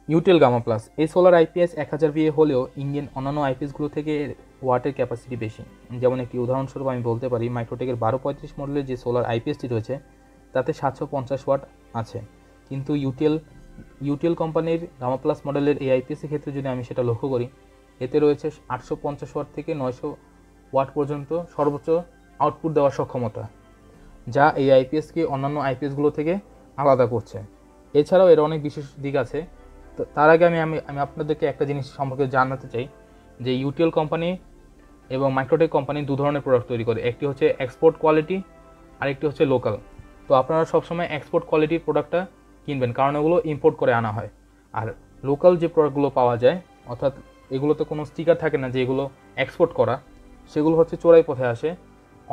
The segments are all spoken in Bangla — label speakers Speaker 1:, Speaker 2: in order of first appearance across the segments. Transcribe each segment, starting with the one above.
Speaker 1: ইউটেল গামা প্লাস এই সোলার আইপিএস 1000 VA হলেও ইন্ডিয়ান অন্যান্য আইপিএসগুলো থেকে ওয়াটের ক্যাপাসিটি বেশি। যেমন একটি উদাহরণস্বরূপ আমি বলতে পারি, মাইক্রোটেকের 1235 মডেলের যে সোলার আইপিএসটি রয়েছে তাতে 750 ওয়াট আছে, কিন্তু ইউটেল কোম্পানির গামা প্লাস মডেলের এই আইপিএসের ক্ষেত্রে যদি আমি সেটা লক্ষ্য করি, এতে রয়েছে 850 ওয়াট থেকে 900 ওয়াট পর্যন্ত সর্বোচ্চ আউটপুট দেওয়ার সক্ষমতা, যা এই আইপিএসকে অন্যান্য আইপিএসগুলো থেকে আলাদা করছে। এছাড়াও এর অনেক বিশেষ দিক আছে। তো তার আগে আমি আপনাদেরকে একটা জিনিস সম্পর্কে জানাতে চাই যে ইউটেল কোম্পানি এবং মাইক্রোটেক কোম্পানি দু ধরনের প্রোডাক্ট তৈরি করে, একটি হচ্ছে এক্সপোর্ট কোয়ালিটি আর একটি হচ্ছে লোকাল। তো আপনারা সবসময় এক্সপোর্ট কোয়ালিটির প্রোডাক্টটা কিনবেন, কারণ এগুলো ইম্পোর্ট করে আনা হয়। আর লোকাল যে প্রোডাক্টগুলো পাওয়া যায়, অর্থাৎ এগুলোতে কোনো স্টিকার থাকে না যে এগুলো এক্সপোর্ট করা, সেগুলো হচ্ছে চোরাই পথে আসে,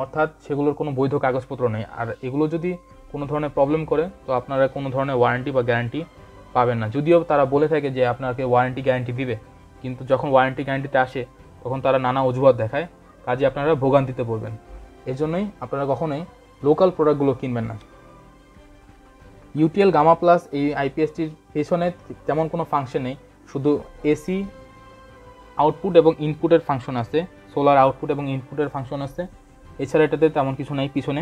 Speaker 1: অর্থাৎ সেগুলোর কোনো বৈধ কাগজপত্র নেই। আর এগুলো যদি কোনো ধরনের প্রবলেম করে তো আপনারা কোনো ধরনের ওয়ারেন্টি বা গ্যারান্টি পাবেন না, যদিও তারা বলে থাকে যে আপনাকে ওয়ারেন্টি গ্যারান্টি দিবে, কিন্তু যখন ওয়ারেন্টি গ্যারান্টিতে আসে তখন তারা নানা অজুহাত দেখায়, কাজে আপনারা ভোগান্তিতে পড়বেন। এই জন্যই আপনারা কখনোই লোকাল প্রোডাক্টগুলো কিনবেন না। ইউটিএল গামা প্লাস এই আইপিএসটির পেছনে তেমন কোনো ফাংশন নেই, শুধু এসি আউটপুট এবং ইনপুটের ফাংশন আছে, সোলার আউটপুট এবং ইনপুটের ফাংশন আছে। এছাড়া এটাতে তেমন কিছু নাই পিছনে।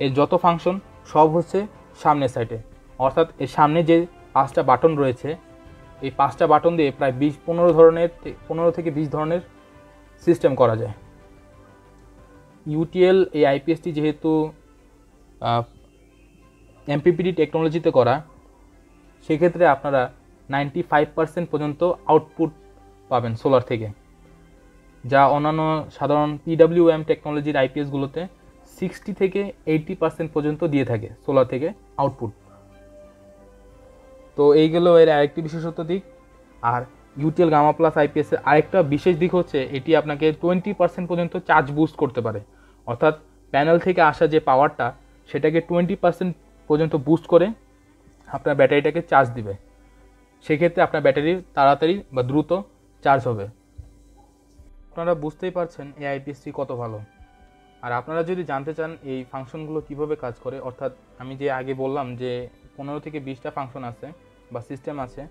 Speaker 1: এর যত ফাংশন সব হচ্ছে সামনের সাইডে, অর্থাৎ এর সামনে যে 5টা বাটন রয়েছে, এই 5টা বাটন দিয়ে প্রায় 15 থেকে 20 ধরনের সিস্টেম করা যায়। ইউটিএল এই আইপিএসটি যেহেতু এমপিপিটি টেকনোলজিতে করা, সেক্ষেত্রে আপনারা 95% পর্যন্ত আউটপুট পাবেন সোলার থেকে, যা অন্যান্য সাধারণ পিডাব্লিউএম টেকনোলজির আইপিএসগুলোতে 60 থেকে 80% পর্যন্ত দিয়ে থাকে সোলার থেকে আউটপুট। তো এইগুলো এর আরেকটি বিশেষত্ব দিক। আর ইউটিএল গামা প্লাস আইপিএসের আরেকটা বিশেষ দিক হচ্ছে এটি আপনাকে 20% পর্যন্ত চার্জ বুস্ট করতে পারে, অর্থাৎ প্যানেল থেকে আসা যে পাওয়ারটা সেটাকে 20% পর্যন্ত বুস্ট করে আপনার ব্যাটারিটাকে চার্জ দিবে। সেক্ষেত্রে আপনার ব্যাটারি তাড়াতাড়ি বা দ্রুত চার্জ হবে। আপনারা বুঝতেই পারছেন এই আইপিএসটি কত ভালো। আর আপনারা যদি জানতে চান এই ফাংশনগুলো কিভাবে কাজ করে, অর্থাৎ আমি যে আগে বললাম যে 15 থেকে 20টা ফাংশন আছে বা সিস্টেম আছে,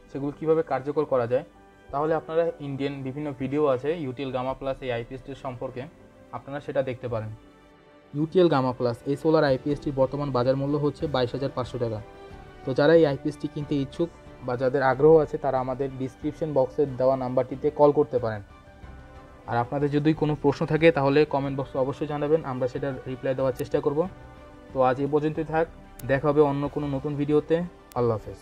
Speaker 1: সেগুলো কিভাবে কার্যকর করা যায়, তাহলে আপনারা ইন্ডিয়ান বিভিন্ন ভিডিও আছে ইউটিএল গামা প্লাস এই আইপিএসটির সম্পর্কে, আপনারা সেটা দেখতে পারেন। ইউটিএল গামা প্লাস এই সোলার আইপিএসটির বর্তমান বাজার মূল্য হচ্ছে 22,500 টাকা। তো যারা এই আইপিএসটি কিনতে ইচ্ছুক বা যাদের আগ্রহ আছে তারা আমাদের ডিসক্রিপশন বক্সে দেওয়া নাম্বারটিতে কল করতে পারেন। আর আপনাদের যদি কোনো প্রশ্ন থাকে তাহলে কমেন্ট বক্সে অবশ্যই জানাবেন, আমরা সেটার রিপ্লাই দেওয়ার চেষ্টা করব। তো আজ এই পর্যন্তই থাক, দেখা হবে অন্য কোনো নতুন ভিডিওতে। আল্লাহ হাফেজ।